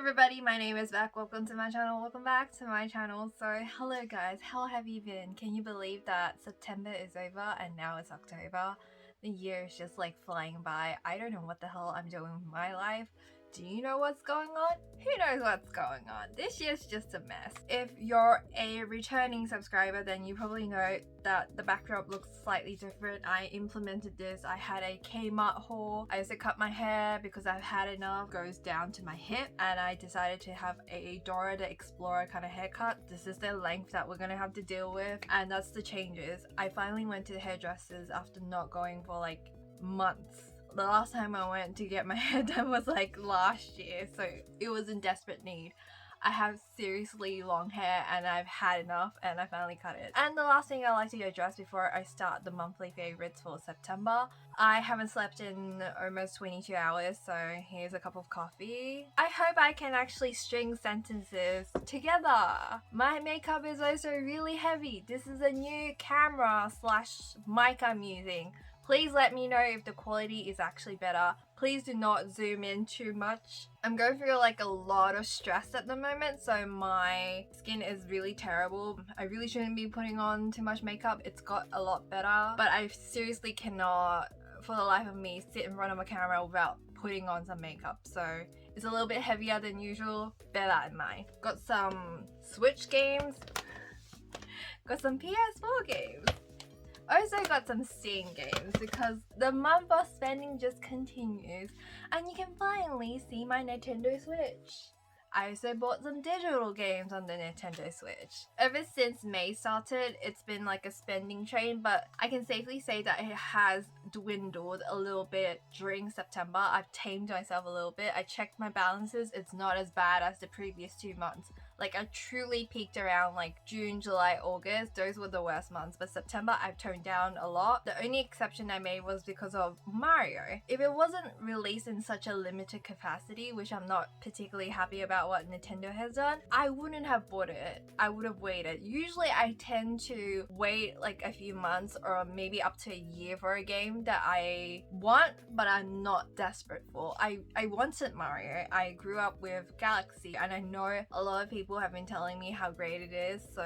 everybody, my name is Beck. Welcome to my channel. Welcome back to my channel. So hello guys, how have you been? Can you believe that September is over and now it's October? The year is just like flying by. I don't know what the hell I'm doing with my life. Do you know what's going on? Who knows what's going on? This year's just a mess. If you're a returning subscriber, then you probably know that the backdrop looks slightly different. I implemented this. I had a Kmart haul. I used to cut my hair because I've had enough. It goes down to my hip, and I decided to have a Dora the Explorer kind of haircut. This is the length that we're gonna have to deal with, and that's the changes. I finally went to the hairdressers after not going for like months. The last time I went to get my hair done was like last year, so it was in desperate need. I have seriously long hair and I've had enough, and I finally cut it. And the last thing I like to address before I start the monthly favorites for September, I haven't slept in almost 22 hours, so here's a cup of coffee. I hope I can actually string sentences together. My makeup is also really heavy. This is a new camera slash mic I'm using. Please let me know if the quality is actually better. Please do not zoom in too much. I'm going through like a lot of stress at the moment, so my skin is really terrible. I really shouldn't be putting on too much makeup. It's got a lot better, but I seriously cannot, for the life of me, sit in front of a camera without putting on some makeup. So it's a little bit heavier than usual. Bear that in mind. Got some Switch games. Got some PS4 games. Also got some Steam games because the month of spending just continues, and you can finally see my Nintendo Switch. I also bought some digital games on the Nintendo Switch. Ever since May started, it's been like a spending train, but I can safely say that it has dwindled a little bit during September. I've tamed myself a little bit. I checked my balances. It's not as bad as the previous 2 months. Like, I truly peaked around like June, July, August. Those were the worst months, but September I've toned down a lot. The only exception I made was because of Mario. If it wasn't released in such a limited capacity, which I'm not particularly happy about what Nintendo has done, I wouldn't have bought it. I would have waited. Usually I tend to wait like a few months or maybe up to a year for a game that I want, but I'm not desperate for. I wanted Mario. I grew up with Galaxy, and I know a lot of people have been telling me how great it is, so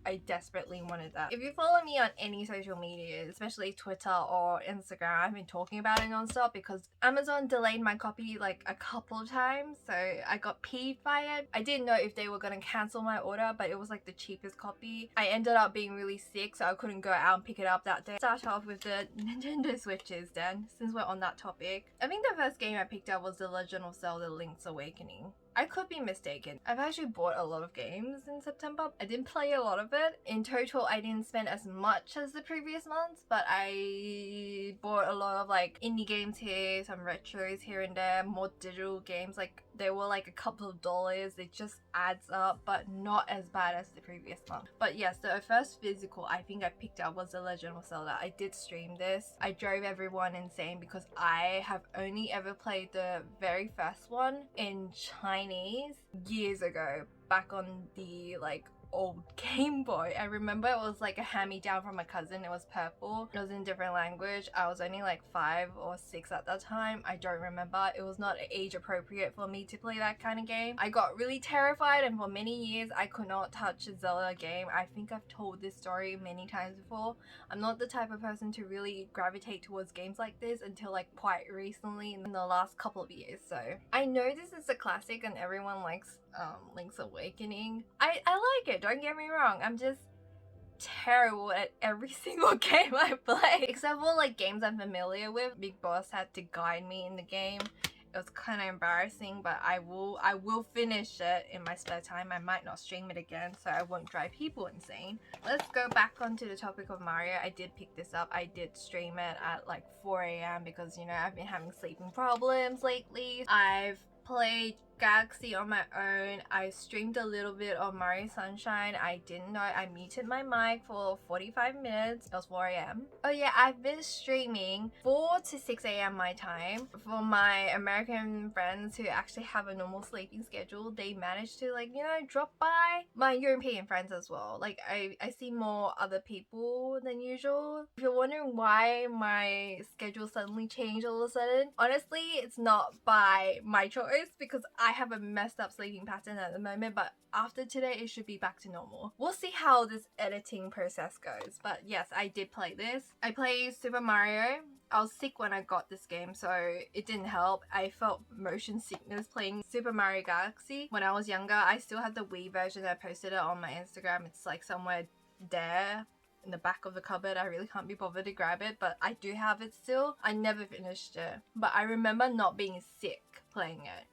I desperately wanted that. If you follow me on any social media, especially Twitter or Instagram, I've been talking about it non-stop because Amazon delayed my copy like a couple of times, so I got peeved by it. I didn't know if they were gonna cancel my order, but it was like the cheapest copy. I ended up being really sick, so I couldn't go out and pick it up that day. Start off with the Nintendo Switches then, since we're on that topic. I think the first game I picked up was The Legend of Zelda Link's Awakening. I could be mistaken. I've actually bought a lot of games in September. I didn't play a lot of it. In total, I didn't spend as much as the previous months, but I bought a lot of like indie games here, some retros here and there, more digital games. Like, they were like a couple of dollars. It just adds up, but not as bad as the previous month. But yes, the first physical I think I picked up was The Legend of Zelda. I did stream this. I drove everyone insane because I have only ever played the very first one in Chinese years ago, back on the like old Game Boy. I remember it was like a hand-me-down from my cousin. It was purple. It was in different language. I was only like 5 or 6 at that time. I don't remember. It was not age appropriate for me to play that kind of game. I got really terrified, and for many years I could not touch a Zelda game. I think I've told this story many times before. I'm not the type of person to really gravitate towards games like this until like quite recently in the last couple of years. So I know this is a classic and everyone likes Link's Awakening. I like it, don't get me wrong. I'm just terrible at every single game I play, except for like games I'm familiar with. Big Boss had to guide me in the game. It was kind of embarrassing, but I will finish it in my spare time. I might not stream it again, so I won't drive people insane. Let's go back onto the topic of Mario. I did pick this up. I did stream it at like 4 a.m. because, you know, I've been having sleeping problems lately. I've played Galaxy on my own. I streamed a little bit of Mario Sunshine. I didn't know I muted my mic for 45 minutes. It was 4 a.m. Oh yeah, I've been streaming 4 to 6 a.m. my time. For my American friends who actually have a normal sleeping schedule, they managed to, like, you know, drop by. My European friends as well. Like, I see more other people than usual. If you're wondering why my schedule suddenly changed all of a sudden, honestly, it's not by my choice because I have a messed up sleeping pattern at the moment, but after today it should be back to normal. We'll see how this editing process goes. But yes, I did play this. I played Super Mario. I was sick when I got this game, so it didn't help. I felt motion sickness playing Super Mario Galaxy when I was younger. I still have the Wii version. I posted it on my Instagram. It's like somewhere there in the back of the cupboard. I really can't be bothered to grab it, but I do have it still. I never finished it, but I remember not being sick playing it.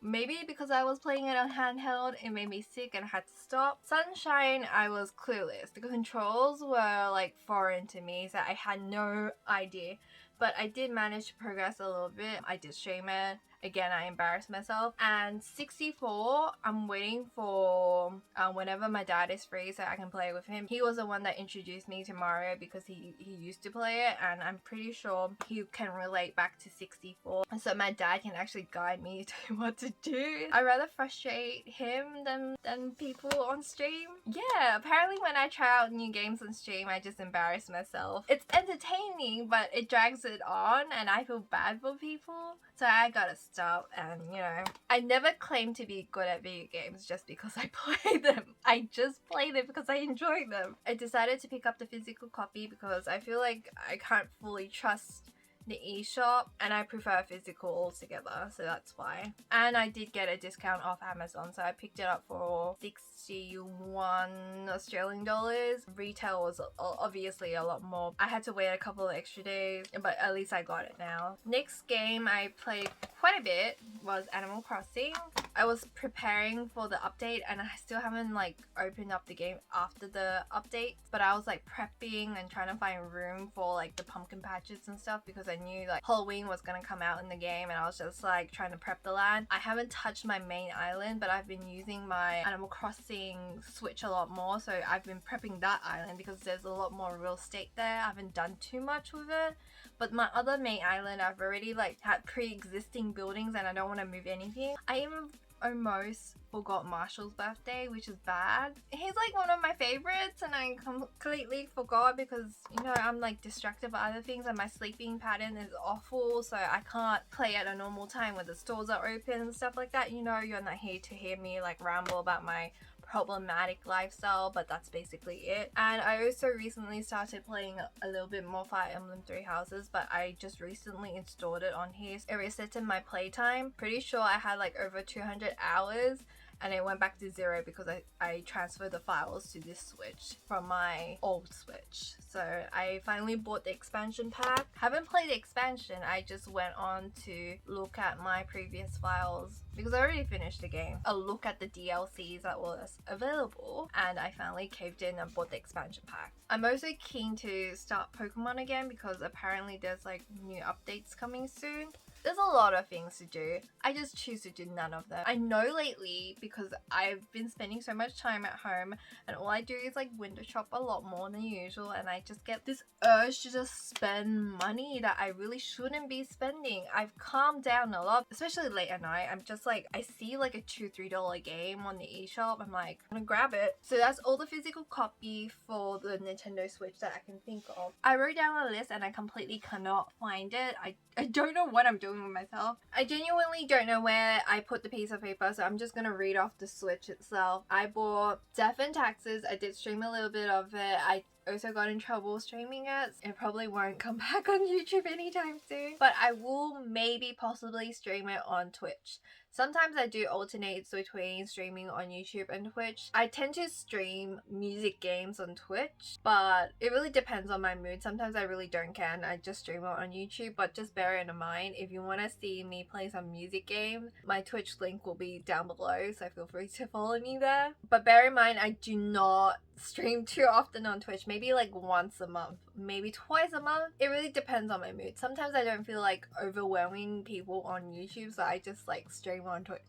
Maybe because I was playing it on handheld, it made me sick and I had to stop. Sunshine, I was clueless. The controls were like foreign to me, so I had no idea. But I did manage to progress a little bit. I did stream it. Again, I embarrassed myself. And 64, I'm waiting for whenever my dad is free so I can play with him. He was the one that introduced me to Mario because he used to play it, and I'm pretty sure he can relate back to 64. So my dad can actually guide me to what to do. I rather frustrate him than people on stream. Yeah, apparently when I try out new games on stream, I just embarrass myself. It's entertaining, but it drags it on and I feel bad for people. So I gotta stop, and you know, I never claim to be good at video games just because I play them. I just play them because I enjoy them. I decided to pick up the physical copy because I feel like I can't fully trust the eShop and I prefer physical altogether, so that's why. And I did get a discount off Amazon, so I picked it up for 61 Australian dollars. Retail was obviously a lot more. I had to wait a couple of extra days, but at least I got it now. Next game I played quite a bit was Animal Crossing. I was preparing for the update and I still haven't like opened up the game after the update, but I was like prepping and trying to find room for like the pumpkin patches and stuff because I knew like Halloween was gonna come out in the game, and I was just like trying to prep the land. I haven't touched my main island, but I've been using my Animal Crossing Switch a lot more, so I've been prepping that island because there's a lot more real estate there. I haven't done too much with it, but my other main island I've already like had pre-existing buildings and I don't want to move anything. I even almost forgot Marshall's birthday, which is bad. He's like one of my favorites and I completely forgot because, you know, I'm like distracted by other things and my sleeping pattern is awful, so I can't play at a normal time when the stores are open and stuff like that. You know, you're not here to hear me like ramble about my problematic lifestyle, but that's basically it. And I also recently started playing a little bit more Fire Emblem Three Houses, but I just recently installed it on here. It resetted my playtime. Pretty sure I had like over 200 hours and it went back to 0 because I transferred the files to this Switch from my old Switch. So I finally bought the expansion pack. Haven't played the expansion, I just went on to look at my previous files because I already finished the game. A look at the DLCs that was available, and I finally caved in and bought the expansion pack. I'm also keen to start Pokemon again because apparently there's like new updates coming soon. There's a lot of things to do. I just choose to do none of them. I know lately because I've been spending so much time at home and all I do is like window shop a lot more than usual, and I just get this urge to just spend money that I really shouldn't be spending. I've calmed down a lot, especially late at night. I'm just like, I see like a $2-3 game on the eShop. I'm like, I'm gonna grab it. So that's all the physical copy for the Nintendo Switch that I can think of. I wrote down a list and I completely cannot find it. I don't know what I'm doing with myself. I genuinely don't know where I put the piece of paper, so I'm just gonna read off the Switch itself. I bought Death and Taxes. I did stream a little bit of it. I also got in trouble streaming it. It probably won't come back on YouTube anytime soon, but I will maybe possibly stream it on Twitch. Sometimes I do alternate between streaming on YouTube and Twitch. I tend to stream music games on Twitch, but it really depends on my mood. Sometimes I really don't care and I just stream it on YouTube, but just bear in mind, if you want to see me play some music games, my Twitch link will be down below, so feel free to follow me there. But bear in mind, I do not stream too often on Twitch, maybe like once a month, maybe twice a month. It really depends on my mood. Sometimes I don't feel like overwhelming people on YouTube, so I just like stream on Twitch.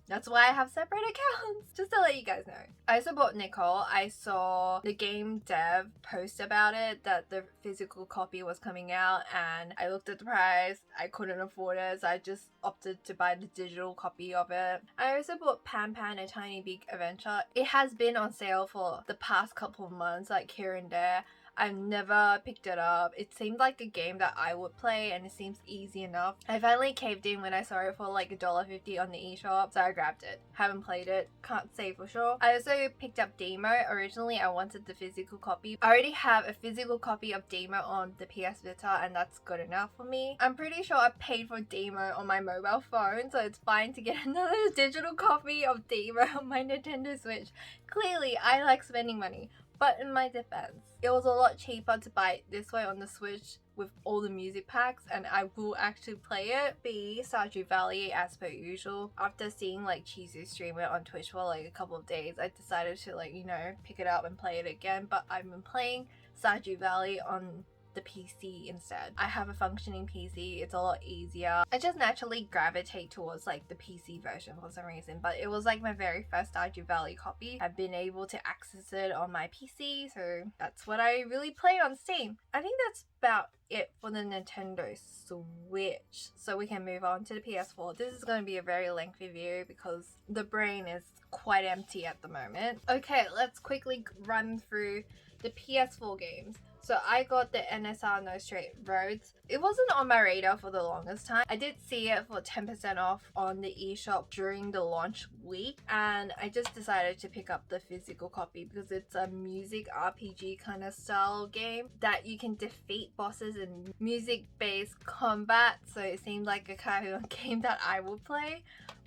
That's why I have separate accounts, just to let you guys know. I also bought Nicole. I saw the game dev post about it, that the physical copy was coming out, and I looked at the price. I couldn't afford it, so I just opted to buy the digital copy of it. I also bought Pan Pan, A Tiny Big Adventure. It has been on sale for the past couple of months, like here and there. I've never picked it up. It seemed like a game that I would play and it seems easy enough. I finally caved in when I saw it for like $1.50 on the eShop, so I grabbed it. Haven't played it, can't say for sure. I also picked up Demo. Originally I wanted the physical copy. I already have a physical copy of Demo on the PS Vita and that's good enough for me. I'm pretty sure I paid for Demo on my mobile phone, so it's fine to get another digital copy of Demo on my Nintendo Switch. Clearly I like spending money. But in my defense, it was a lot cheaper to buy it this way on the Switch with all the music packs, and I will actually play it. B, Stardew Valley as per usual. After seeing like Cheesy stream it on Twitch for like a couple of days, I decided to like, you know, pick it up and play it again. But I've been playing Stardew Valley on the PC instead. I have a functioning PC, it's a lot easier. I just naturally gravitate towards like the PC version for some reason, but it was like my very first Stardew Valley copy. I've been able to access it on my PC, so that's what I really play on Steam. I think that's about it for the Nintendo Switch, so we can move on to the PS4. This is going to be a very lengthy video because the brain is quite empty at the moment. Okay, let's quickly run through the PS4 games. So I got the NSR No Straight Roads. It wasn't on my radar for the longest time. I did see it for 10% off on the eShop during the launch week, and I just decided to pick up the physical copy because it's a music RPG kind of style game that you can defeat bosses in music-based combat, so it seemed like a kind of game that I would play.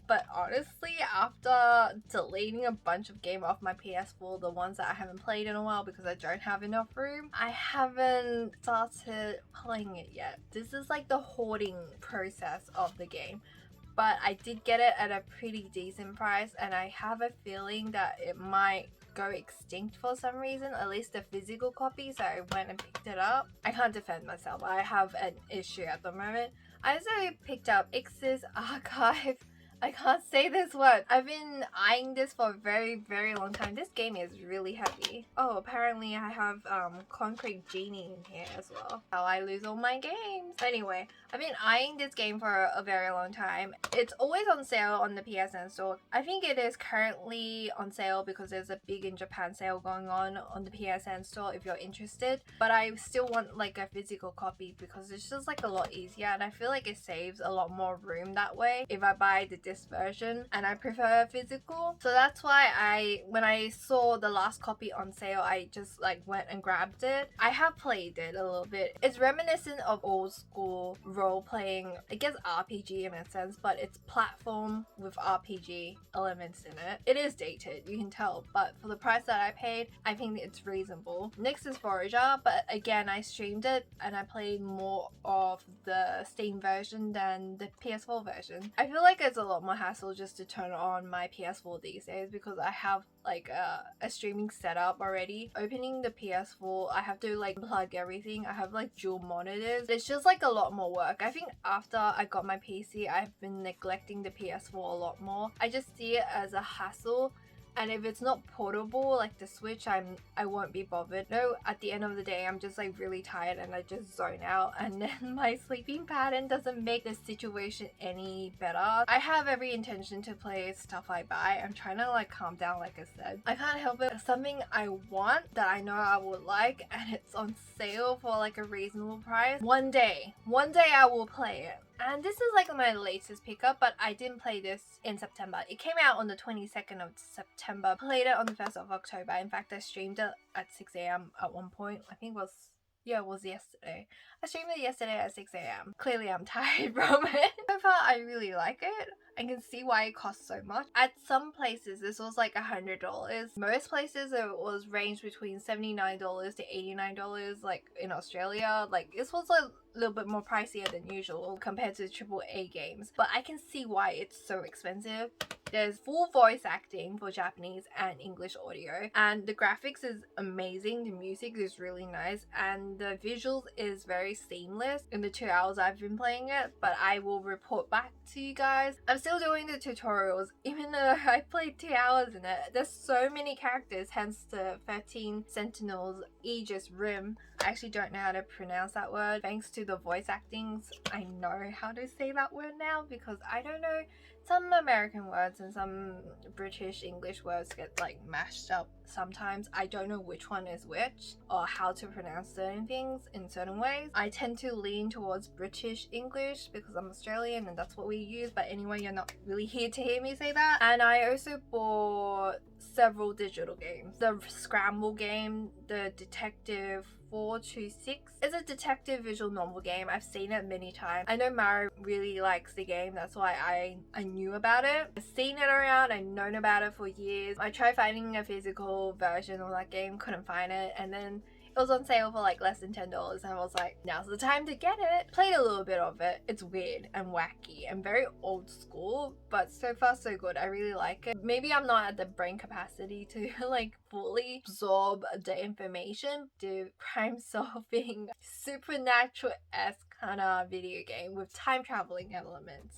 But honestly, after deleting a bunch of games off my PS4, the ones that I haven't played in a while because I don't have enough room, I haven't started playing it yet. This is like the hoarding process of the game. But I did get it at a pretty decent price, and I have a feeling that it might go extinct for some reason, at least the physical copy, so I went and picked it up. I can't defend myself, I have an issue at the moment. I also picked up Ix's Archive. I can't say this word. I've been eyeing this for a very, very long time. This game is really heavy. Oh, apparently I have Concrete Genie in here as well. How I lose all my games. Anyway, I've been eyeing this game for a very long time. It's always on sale on the PSN store. I think it is currently on sale because there's a big in Japan sale going on the PSN store if you're interested. But I still want like a physical copy because it's just like a lot easier, and I feel like it saves a lot more room that way if I buy the disc version, and I prefer physical. So that's why when I saw the last copy on sale, I just like went and grabbed it. I have played it a little bit. It's reminiscent of old school role-playing, I guess RPG in a sense, but it's platform with RPG elements in it. It is dated, you can tell, but for the price that I paid, I think it's reasonable. Next is Forager, but again, I streamed it and I played more of the Steam version than the PS4 version. I feel like it's a lot more hassle just to turn on my PS4 these days because I have like a streaming setup already. Opening the PS4, I have to like plug everything. I have like dual monitors. It's just like a lot more work. I think after I got my PC, I've been neglecting the PS4 a lot more. I just see it as a hassle. And if it's not portable like the Switch, I won't be bothered. No, at the end of the day, I'm just like really tired and I just zone out, and then my sleeping pattern doesn't make the situation any better. I have every intention to play stuff I buy. I'm trying to like calm down, like I said. I can't help it. Something I want that I know I would like and it's on sale for like a reasonable price. One day I will play it. And this is like my latest pickup, but I didn't play this in September. It came out on the 22nd of September. Played it on the 1st of October. In fact, I streamed it at 6 a.m. at one point. I think it was yesterday. I streamed it yesterday at 6 a.m. Clearly I'm tired from it. So far, I really like it. I can see why it costs so much. At some places, this was like $100. Most places, it was ranged between $79 to $89, like in Australia. Like this was a little bit more pricier than usual compared to AAA games. But I can see why it's so expensive. There's full voice acting for Japanese and English audio, and the graphics is amazing, the music is really nice, and the visuals is very seamless in the 2 hours I've been playing it, but I will report back to you guys. I'm still doing the tutorials, even though I played 2 hours in it. There's so many characters, hence the 13 Sentinels, Aegis Rim. I actually don't know how to pronounce that word. Thanks to the voice actings, I know how to say that word now because I don't know. some American words and some British English words get like mashed up sometimes. I don't know which one is which or how to pronounce certain things in certain ways. I tend to lean towards British English because I'm Australian and that's what we use, but anyway, you're not really here to hear me say that. And I also bought several digital games. The Scramble game, the Detective 426 is a detective visual novel game. I've seen it many times. I know Mara really likes the game, that's why I knew about it. I've seen it around, I've known about it for years. I tried finding a physical version of that game, couldn't find it, and then it was on sale for like less than $10 and I was like, now's the time to get it. Played a little bit of it. It's weird and wacky and very old school, but so far so good. I really like it. Maybe I'm not at the brain capacity to like fully absorb the information. The crime solving supernatural-esque kind of video game with time traveling elements.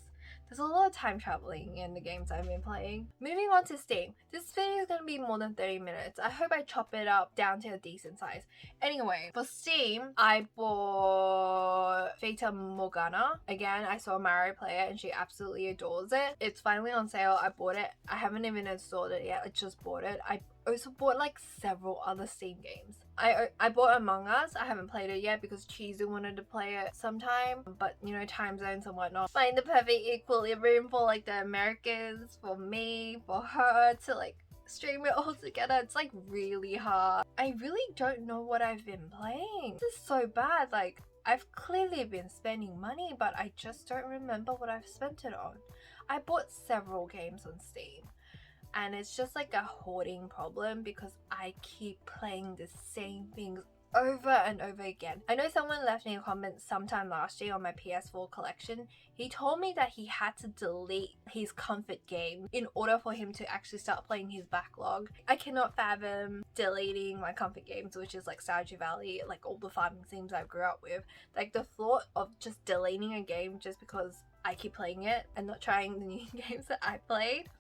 There's a lot of time traveling in the games I've been playing. Moving on to Steam. This video is going to be more than 30 minutes. I hope I chop it up down to a decent size. Anyway, for Steam, I bought Fata Morgana. Again, I saw Mari play it and she absolutely adores it. It's finally on sale. I bought it. I haven't even installed it yet. I just bought it. I also bought like several other Steam games. I bought Among Us. I haven't played it yet because Chizu wanted to play it sometime, but you know, time zones and whatnot. Find the perfect equilibrium for like the Americans, for me, for her to like stream it all together. It's like really hard. I really don't know what I've been playing. This is so bad. Like, I've clearly been spending money, but I just don't remember what I've spent it on. I bought several games on Steam. And it's just like a hoarding problem because I keep playing the same things over and over again. I know someone left me a comment sometime last year on my PS4 collection. He told me that he had to delete his comfort game in order for him to actually start playing his backlog. I cannot fathom deleting my comfort games, which is like Stardew Valley, like all the farming sims I grew up with. Like the thought of just deleting a game just because I keep playing it and not trying the new games that I played,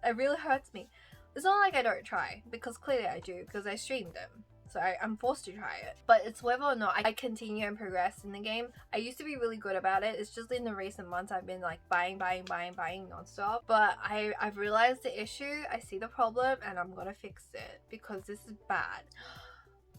it really hurts me. It's not like I don't try, because clearly I do, because I stream them. So I'm forced to try it. But it's whether or not I continue and progress in the game. I used to be really good about it. It's just in the recent months I've been like buying non-stop. But I've realized the issue, I see the problem, and I'm gonna fix it because this is bad.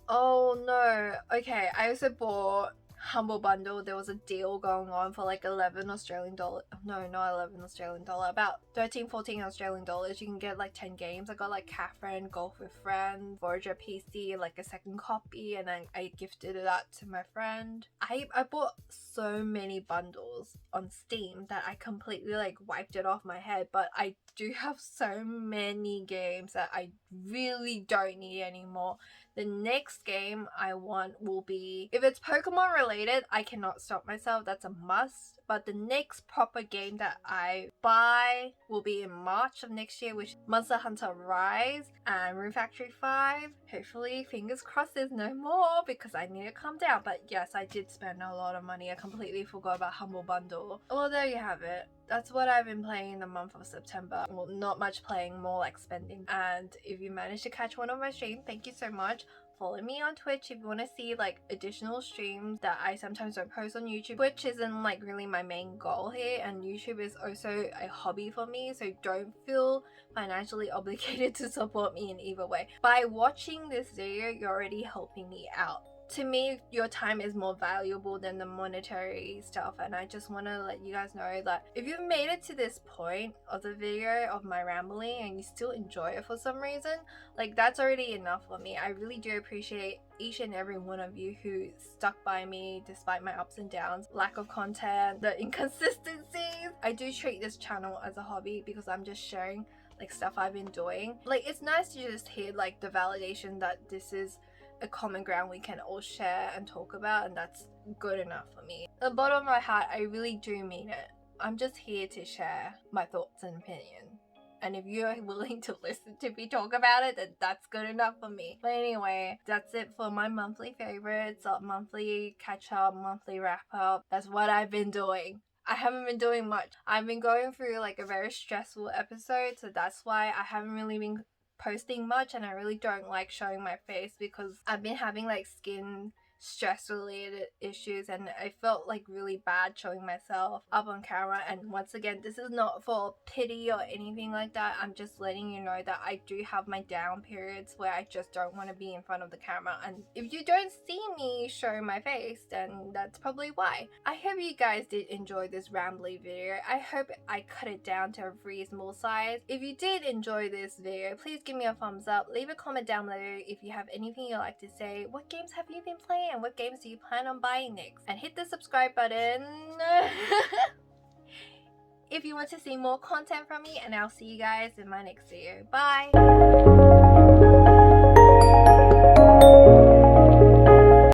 Oh no. Okay, I also bought Humble Bundle. There was a deal going on for like 11 Australian dollars. No, not 11 Australian dollar, about 13-14 Australian dollars. You can get like 10 games. I got like Catherine, Golf with Friends, Voyager PC, like a second copy, and then I gifted it out to my friend. I bought so many bundles on Steam that I completely like wiped it off my head, but I do have so many games that I really don't need anymore. The next game I want will be, if it's Pokemon related, I cannot stop myself, that's a must. But the next proper game that I buy will be in March of next year, which is Monster Hunter Rise and Rune Factory 5. Hopefully, fingers crossed there's no more because I need to calm down. But yes, I did spend a lot of money. I completely forgot about Humble Bundle. Well, there you have it. That's what I've been playing in the month of September. Well, not much playing, more like spending. And if you managed to catch one of my streams, thank you so much. Follow me on Twitch if you want to see like additional streams that I sometimes don't post on YouTube. Twitch isn't like really my main goal here, and YouTube is also a hobby for me, so don't feel financially obligated to support me in either way. By watching this video, you're already helping me out. To me, your time is more valuable than the monetary stuff, and I just want to let you guys know that if you've made it to this point of the video of my rambling and you still enjoy it for some reason, like that's already enough for me. I really do appreciate each and every one of you who stuck by me despite my ups and downs, lack of content, the inconsistencies. I do treat this channel as a hobby because I'm just sharing like stuff I've been doing. Like, it's nice to just hear like the validation that this is a common ground we can all share and talk about, and that's good enough for me. At the bottom of my heart, I really do mean it. I'm just here to share my thoughts and opinion, and if you're willing to listen to me talk about it, then that's good enough for me. But anyway, that's it for my monthly favorites, monthly catch up, monthly wrap up. That's what I've been doing. I haven't been doing much. I've been going through like a very stressful episode, so that's why I haven't really been posting much, and I really don't like showing my face because I've been having like skin stress related issues, and I felt like really bad showing myself up on camera. And once again, this is not for pity or anything like that. I'm just letting you know that I do have my down periods where I just don't want to be in front of the camera, and if you don't see me show my face, then that's probably why. I hope you guys did enjoy this rambly video. I hope I cut it down to a reasonable size. If you did enjoy this video, please give me a thumbs up, leave a comment down below if you have anything you'd like to say. What games have you been playing and what games do you plan on buying next? And hit the subscribe button if you want to see more content from me, and I'll see you guys in my next video. Bye!